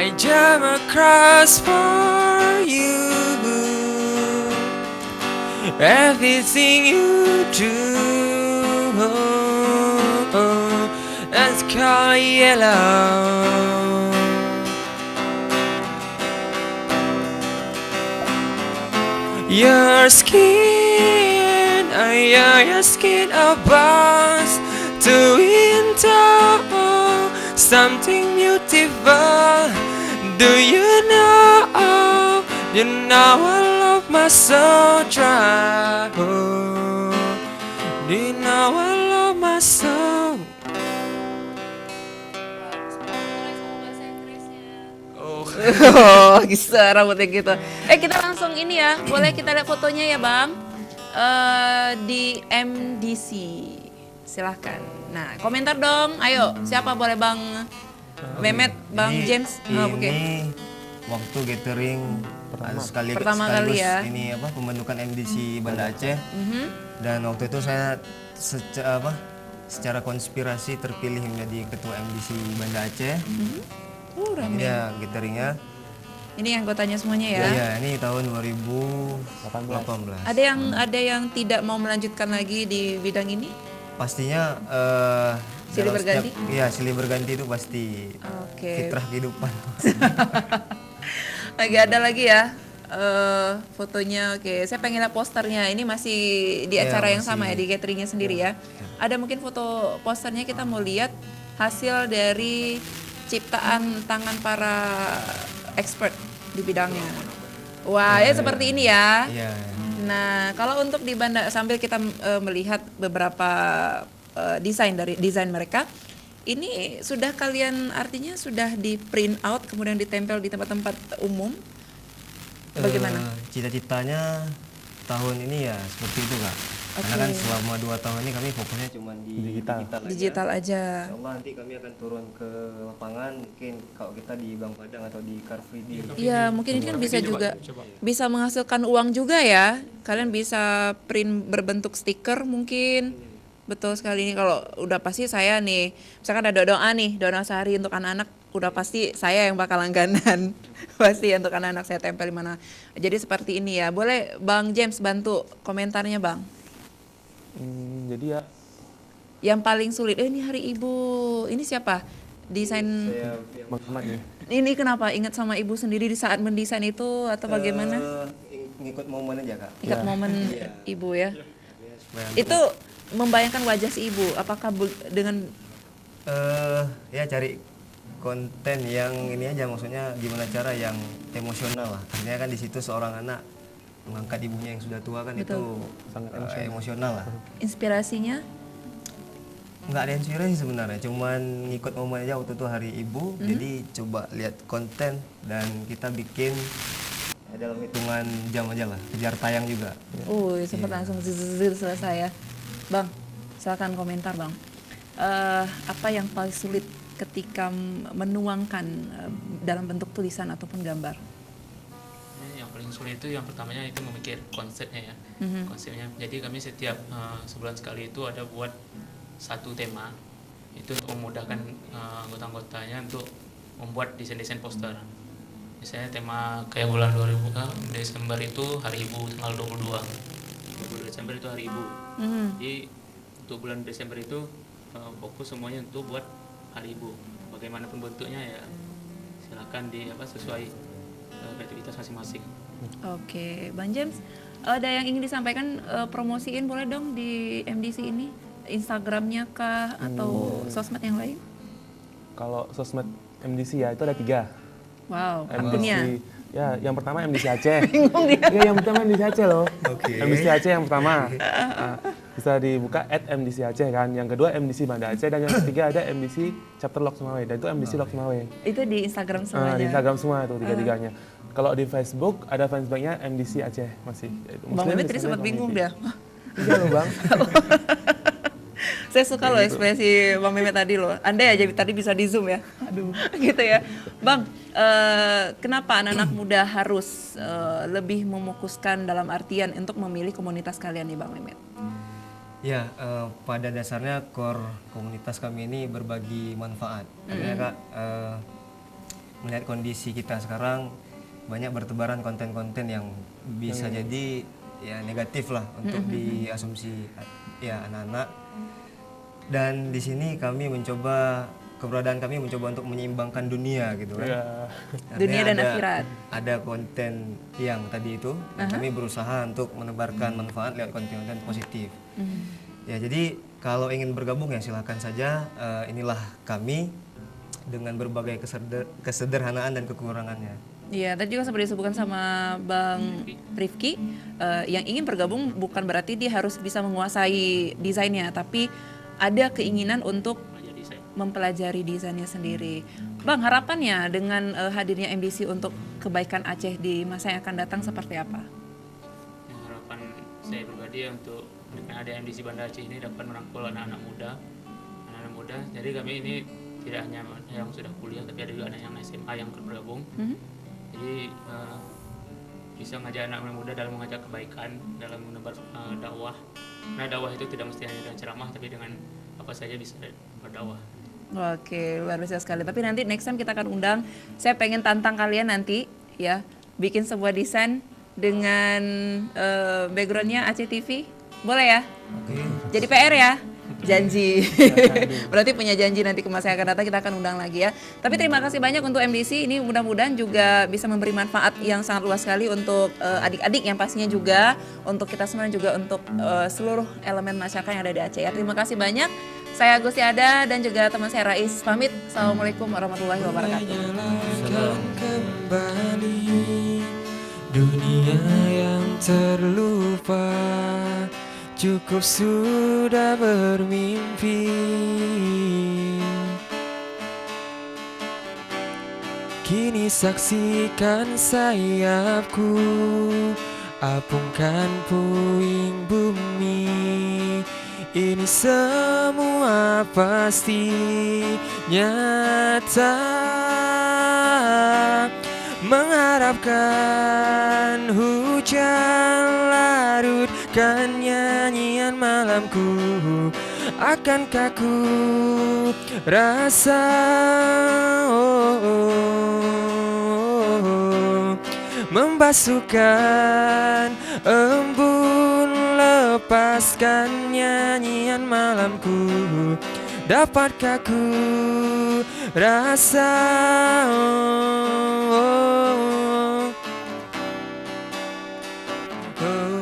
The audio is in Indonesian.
I jam across for you. Everything you do, that's called yellow. Your skin, your skin about to into something beautiful. Do you know? You know I love my soul dry. Do you know I love my soul? Oh, bisa rambutnya gitu. Kita langsung ini ya, boleh kita lihat fotonya ya Bang? Di MDC, silahkan. Nah, komentar dong, ayo. Siapa boleh Bang Mehmet, Bang Ini- James? Oke. Ini waktu gathering Pertama kali sekaligus ya. ini pembentukan MDC Banda Aceh. Dan waktu itu saya secara konspirasi terpilih menjadi ketua MDC Banda Aceh. Rame. Ini ya gatheringnya. Ini anggotanya semuanya ya. Iya, ini tahun 2018. Ada yang tidak mau melanjutkan lagi di bidang ini? Pastinya Silih dalam berganti? Iya, silih berganti itu pasti Oke. fitrah kehidupan. Ada lagi ya fotonya. Oke, saya pengen lihat posternya. Ini masih di Ya, acara yang masih. sama ya, di cateringnya sendiri ya. Ada mungkin foto posternya, kita mau lihat hasil dari ciptaan tangan para expert di bidangnya. Wah, ya seperti ini ya. Iya. Nah, kalau untuk di Banda, sambil kita melihat beberapa desain mereka, ini sudah kalian artinya sudah di print out kemudian ditempel di tempat-tempat umum. Bagaimana? Cita-citanya tahun ini ya seperti itu Kak. Karena kan selama 2 tahun ini kami fokusnya cuma di Digital aja. Insya Allah nanti kami akan turun ke lapangan, mungkin kalau kita di Bang Padang atau di Car Free Day. Iya, mungkin ini kan bisa juga bisa menghasilkan uang juga ya. Kalian bisa print berbentuk stiker mungkin. Betul sekali, ini kalau udah pasti saya nih, misalkan ada doa nih, doa sehari untuk anak-anak, udah pasti saya yang bakal langganan. Pasti untuk anak-anak saya tempel di mana. Jadi seperti ini ya. Boleh Bang James bantu komentarnya Bang. Jadi ya Yang paling sulit, ini Hari Ibu, ini siapa? Desain Bang Ahmad ya. ini kenapa ingat sama ibu sendiri di saat mendesain itu atau bagaimana? Ngikut momen aja Kak. Ingat momen ibu ya. Itu membayangkan wajah si ibu, apakah dengan Ya cari konten yang ini aja, maksudnya gimana cara yang emosional lah. Artinya kan di situ seorang anak mengangkat ibunya yang sudah tua kan. Betul. Itu sangat emosional lah. inspirasinya? Nggak ada inspirasi sebenarnya, cuman ngikut momen aja waktu itu Hari Ibu. Jadi coba lihat konten dan kita bikin dalam hitungan jam aja lah, kejar tayang juga. Sempat langsung selesai ya. Bang, silakan komentar Bang. Apa yang paling sulit ketika menuangkan dalam bentuk tulisan ataupun gambar? Yang paling sulit itu yang pertamanya itu memikir konsepnya ya. Konsepnya. Jadi kami setiap sebulan sekali itu ada buat satu tema itu untuk memudahkan anggota-anggotanya untuk membuat desain-desain poster. Misalnya tema kayak bulan 2000 Desember itu Hari Ibu tanggal 22 Desember itu Hari Ibu. Jadi untuk bulan Desember itu fokus semuanya untuk buat Hari Ibu. Bagaimanapun bentuknya ya silakan sesuai kreativitas masing-masing. Oke, Bang James, ada yang ingin disampaikan, promosiin boleh dong di MDC ini? Instagramnya kah atau sosmed yang lain? Kalau sosmed MDC ya itu ada 3. Wow, MDC akunnya. ya, yang pertama MDC Aceh. Bingung dia. Iya, yang pertama MDC Aceh loh. Oke. MDC Aceh yang pertama. Nah, bisa dibuka @MDC Aceh kan. Yang kedua MDC Banda Aceh dan yang ketiga ada MDC Chapter Lok Sumawe dan itu MDC Lok Sumawe. Itu di Instagram semuanya. Di Instagram semua itu tiga-tiganya. Kalau di Facebook ada fansbacknya MDC Aceh masih. Bang Mehmet tadi sempat bingung dah. Iya loh Bang. Saya suka loh ekspresi Bang Mehmet tadi loh. Andai aja tadi bisa di zoom ya. Aduh. Gitu ya. Bang, kenapa anak-anak muda harus lebih memokuskan dalam artian untuk memilih komunitas kalian nih Bang Mehmet? Ya, pada dasarnya core komunitas kami ini berbagi manfaat. Artinya Kak, melihat kondisi kita sekarang banyak bertebaran konten-konten yang bisa jadi ya negatif lah untuk diasumsi ya anak-anak. Dan di sini keberadaan kami mencoba untuk menyeimbangkan dunia gitu kan. Iya. Artinya Dunia dan akhirat. Ada konten yang tadi itu, dan kami berusaha untuk menebarkan manfaat lewat konten-konten positif. Ya jadi kalau ingin bergabung ya silakan saja. Inilah kami dengan berbagai kesederhanaan dan kekurangannya. Iya, tadi juga sempat disebutkan sama Bang Rifki, yang ingin bergabung bukan berarti dia harus bisa menguasai desainnya, tapi ada keinginan untuk belajar desain. mempelajari desainnya sendiri. Bang, harapannya dengan hadirnya MDC untuk kebaikan Aceh di masa yang akan datang seperti apa? Harapan saya pribadi untuk dengan ada MDC Banda Aceh ini dapat merangkul anak-anak muda. Jadi kami ini tidak hanya yang sudah kuliah, tapi ada juga anak yang SMA yang bergabung. Jadi bisa mengajak anak muda dalam mengajak kebaikan, dalam menebar dakwah. Nah, dakwah itu tidak mesti hanya dengan ceramah, tapi dengan apa saja bisa berdakwah. Oke, luar biasa sekali. Tapi nanti next time kita akan undang. Saya pengen tantang kalian nanti ya, bikin sebuah desain dengan backgroundnya Aceh TV. Boleh ya? Oke. Jadi PR ya? Janji. Berarti punya janji nanti ke masa yang akan datang kita akan undang lagi ya. Tapi terima kasih banyak untuk MDC ini, mudah-mudahan juga bisa memberi manfaat yang sangat luas sekali untuk adik-adik yang pastinya juga untuk kita semua dan juga untuk seluruh elemen masyarakat yang ada di Aceh ya. Terima kasih banyak. Saya Gusti Ada dan juga teman saya Rais pamit. Assalamualaikum warahmatullahi wabarakatuh. Menyalakan kembali dunia yang terlupa. Cukup sudah bermimpi. Kini saksikan sayapku, apungkan puing bumi. Ini semua pasti nyata. Mengharapkan hujan larutkan nyanyian malamku. Akankah ku rasa membasuhkan embun, lepaskan nyanyian malamku. Dapatkah ku rasa oh,